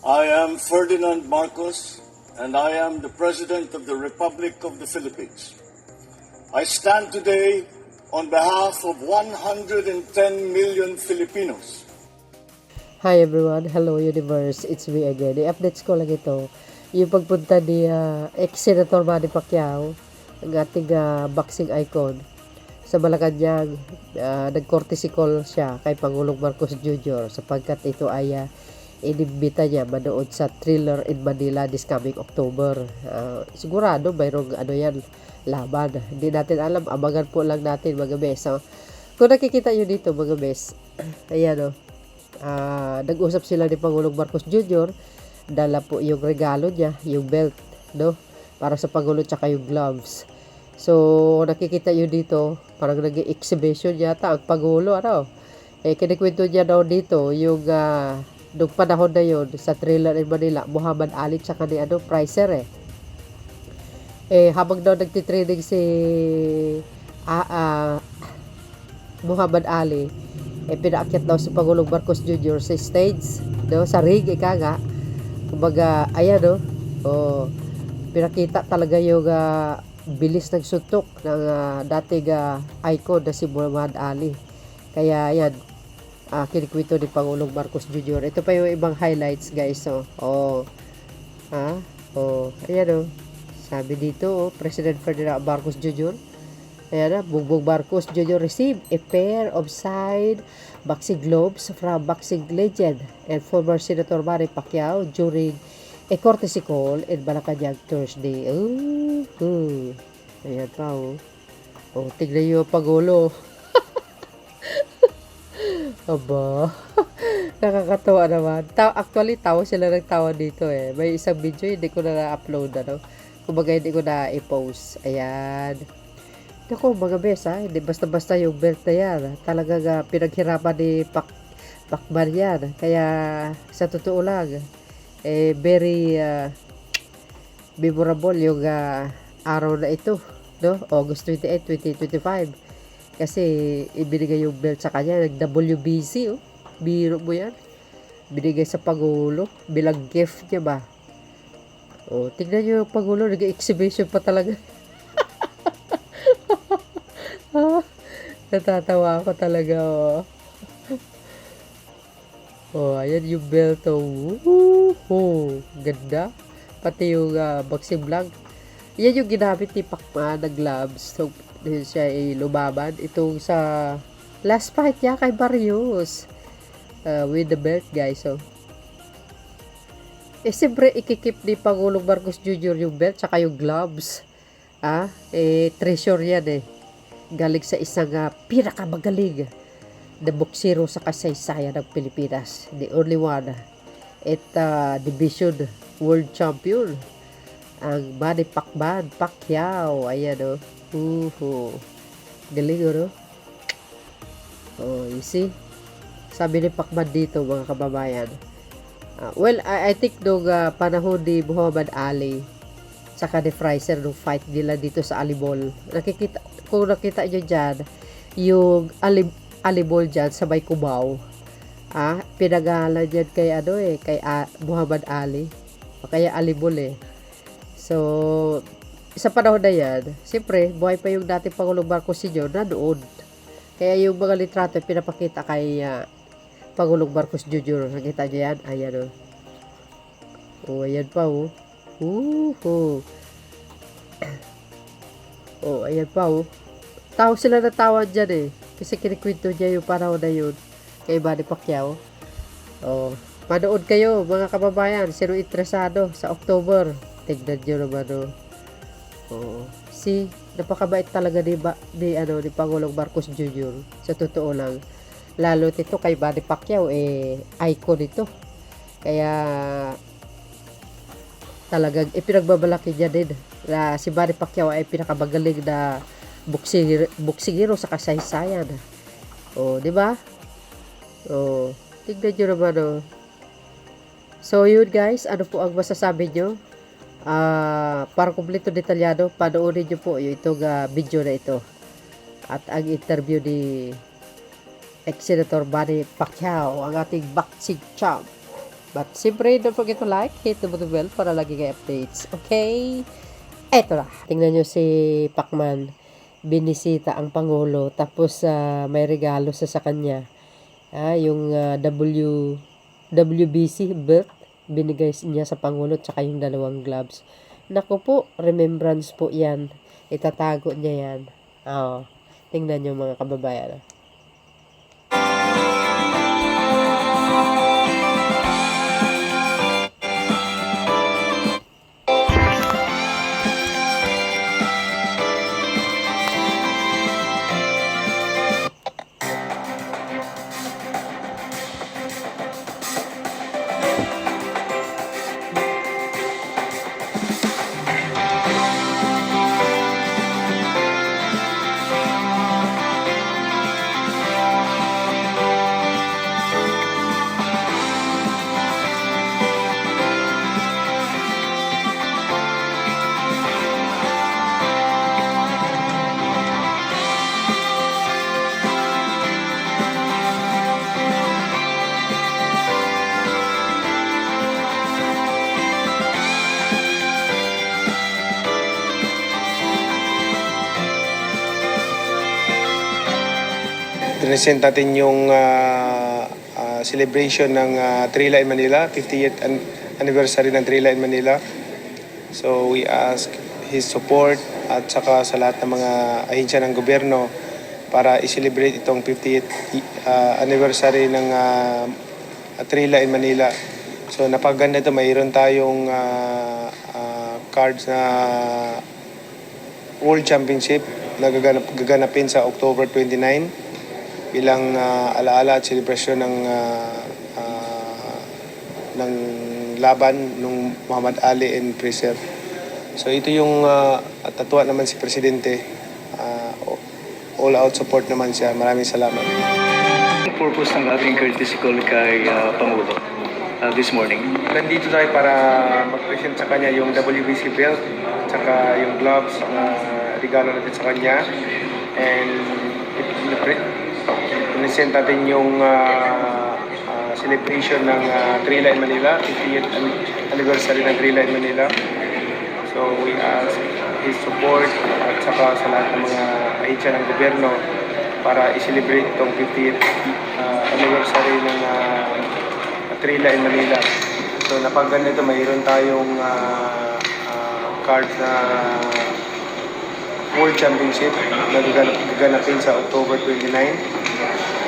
I am Ferdinand Marcos, and I am the President of the Republic of the Philippines. I stand today on behalf of 110 million Filipinos. Hi everyone, hello universe, it's me again. I-updates ko lang ito. Yung pagpunta ni ex-Senator Manny Pacquiao, ang ating boxing icon, sa Malacanang, nag-courtesy call siya kay Pangulong Marcos Jr. sapagkat ito ay inimbita niya manood sa Thriller in Manila this coming October. Sigurado mayroong yan, laban. Hindi natin alam, abangan po lang natin mga bes. So, kung nakikita nyo dito mga bes, ayan nag-usap sila ni Pangulong Marcos Jr. Dala po yung regalo niya, yung belt, no? Para sa Pangulo tsaka yung gloves. So, nakikita nyo dito, parang nag-exhibition yata ang Pangulo, kinikwento niya daw dito, yung, nung panahon na yun, sa Thriller in Manila, Muhammad Ali tsaka ni, Pricer, habang daw nagtitraining si, Muhammad Ali, pinaakyat daw si Pangulong Marcos Jr. sa stage, no? Sa ring, nga. Kumbaga, ayan, pinakita talaga yung, bilis ng suntok ng dating icon na si Muhammad Ali. Kaya yan, kinikwento ni Pangulong Marcos Jr. Ito pa yung ibang highlights guys. Ayan sabi dito, President Ferdinand Marcos Jr. Ayan Bongbong Marcos Jr. received a pair of signed boxing gloves from boxing legend and former Senator Manny Pacquiao during a courtesy call in Malacanang Thursday. Ayan pa, tignan nyo Pangulo. Aba, nakakatawa naman. Actually, tawa sila ng tawa dito May isang video, hindi ko na na-upload, Kumbaga, hindi ko na i-post. Ayan. Naku, mga bes, hindi basta-basta yung belt na yan. Talagang pinaghirapan ni Pacman yan. Kaya, sa totoo lang, very memorable yung araw na ito, no? August 28, 2025. Kasi ibinigay yung belt sa kanya, nag-WBC, biro mo yan. Binigay sa Pangulo, bilang gift niya ba? Tignan nyo yung Pangulo, nag-exhibition pa talaga. Natatawa ako talaga, ayan yung belt, ganda. Pati yung boxing blank. Yan yung ginamit ni Pacman na gloves. So, siya ay lumaban. Itong sa last fight niya kay Barrios. With the belt, guys. Siyempre, ikikip ni Pangulong Marcos Jr. yung belt tsaka yung gloves. Treasure yan galing sa isang pinakamagaling na boksero sa kasaysayan ng Pilipinas. The only one at division world champion, ang Manny Pacquiao. Ayan galing you see, sabi ni Pacman dito mga kababayan, I think nung panahon ni Muhammad Ali saka ni Pricer nung fight nila dito sa Alibol, kung nakita nyo dyan yung Alibol dyan sa may Cubao, pinagalan dyan kay kay Muhammad Ali, o kaya Alibol so sa panahon na yan, siyempre buhay pa yung dating Pangulong Marcos Sr. na doon, kaya yung mga litrato pinapakita kay Pangulong Marcos Jr. Nakita nyo yan? Ayan ayan pa ayan pa tawa sila na tawa dyan kasi kinikwento niya yung panahon na yun kay Manny Pacquiao. Manood kayo mga kababayan, sino interesado sa October, tignan nyo naman napakabait talaga ni Pangulong Marcos Jr. sa totoo lang, lalo ito kay Manny Pacquiao icon ito, kaya talagang pinagbabalaki niya din na si Manny Pacquiao ay pinakamagaling na boksingero sa kasaysayan. Di ba? Tignan nyo naman So yun guys, ano po ang masasabi nyo? Para kumpleto detalyado, panoorin nyo po yung itong video na ito at ang interview ni ex-Senator Manny Pacquiao, ang ating boxing champ. But siyempre, don't forget to like, hit the bell para lagi kayo updates. Okay? Eto na. Tingnan nyo si Pacman. Binisita ang Pangulo. Tapos may regalo sa kanya. Yung WBC belt. Binigay niya sa Pangulo. Tsaka yung 2 gloves. Naku po, remembrance po yan. Itatago niya yan. Tingnan nyo mga kababayan. Present natin yung celebration ng Trila in Manila, 50th anniversary ng Trila in Manila. So we ask his support at saka sa lahat ng mga ahensya ng gobyerno para i-celebrate itong 50th anniversary ng Trila in Manila. So napaganda ito, mayroon tayong cards na World Championship na gaganapin sa October 29 bilang alaala at selebrasyon ng laban ng Muhammad Ali and Fraser. So ito yung tatuwa naman si Presidente. All out support naman siya. Maraming salamat. Ang purpose ng ating courtesy call kay Pangulo this morning? Nandito tayo para mag-present sa kanya yung WBC belt at saka yung gloves na regalo natin sa kanya. And present natin yung celebration ng Trila in Manila, 50th anniversary ng Trila in Manila. So we ask his support at saka sa lahat ng mga ahensya ng gobyerno para i-celebrate itong 50th anniversary ng Trila in Manila. So napaganda ito, mayroon tayong cards na World Championship na gaganapin sa October 29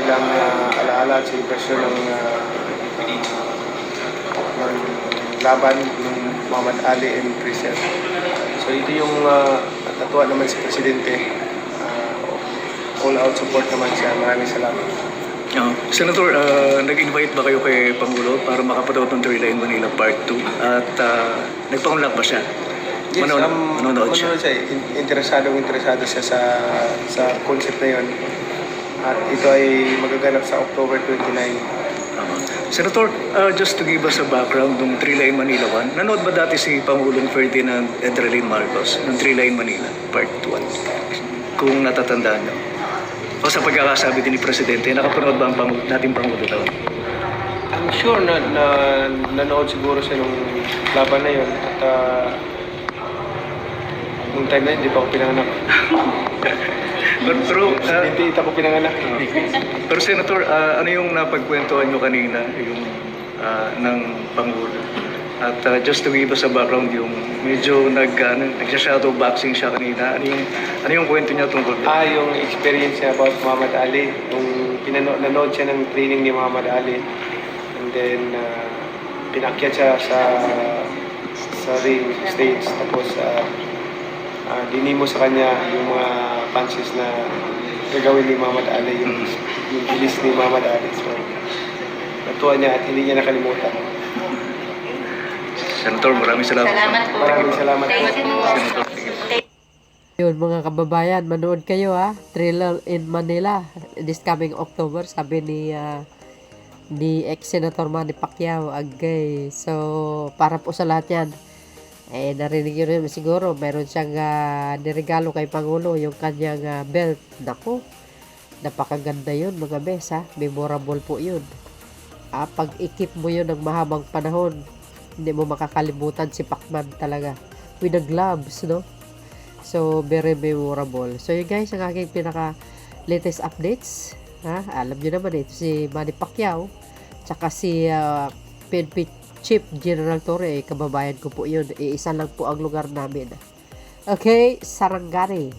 bilang alaala at selebrasyon ng laban ng Muhammad Ali and Fraser. So ito yung tatuwa naman si Presidente. All out support naman siya. Maraming salamat. Senator, nag-invite ba kayo kay Pangulo para makapanood ng Trila in Manila Part 2? At nagpangunlak ba siya? Yes, manonood siya. Interesado siya sa concept na yun. At ito ay magaganap sa October 29. Senator, just to give us a background ng Trila in Manila 1, nanood ba dati si Pangulong Ferdinand Edralin Marcos ng Trila in Manila Part 1? Kung natatandaan nyo. O sa pagkakasabi din ni Presidente, nakapanood ba ang dating Pangulo daw? I'm sure na nanood siguro siya nung laban na yun. At nung time na yun, hindi pa ako pinanganak. Pero, Hindi ako pinanganak. pero Senator, ano yung napagkwentuhan nyo kanina yung ng Pangulo? At just to give us a background, yung medyo nag-shadow boxing siya kanina. Ano yung kwento niya tungkol doon? Yung experience niya about Muhammad Ali. Nung nanood siya ng training ni Muhammad Ali. And then, pinakyat siya sa ring stage. Tapos, dinimo sa kanya yung mga punches na gagawin ni Muhammad Ali, yung bilis ni Muhammad Ali. So, natuwa niya at hindi niya nakalimutan. Senator, maraming salamat. Maraming salamat. Yun mga kababayan, manood kayo Trila in Manila this coming October, sabi ni ex-senator Manny Pacquiao agay. So para po sa lahat yan, narinig nyo rin siguro meron siyang niregalo kay Pangulo, yung kanyang belt. Naku, napakaganda yun mga bes memorable po yun. pag-ikip mo yun ng mahabang panahon, hindi mo makakalimutan si Pacman talaga. With the gloves, no? So, very memorable. So, yun guys, ang aking pinaka-latest updates. Alam nyo naman ito si Manny Pacquiao, tsaka si PNP Chief General Torre, kababayan ko po yun. Isa lang po ang lugar namin. Okay, Sarangani.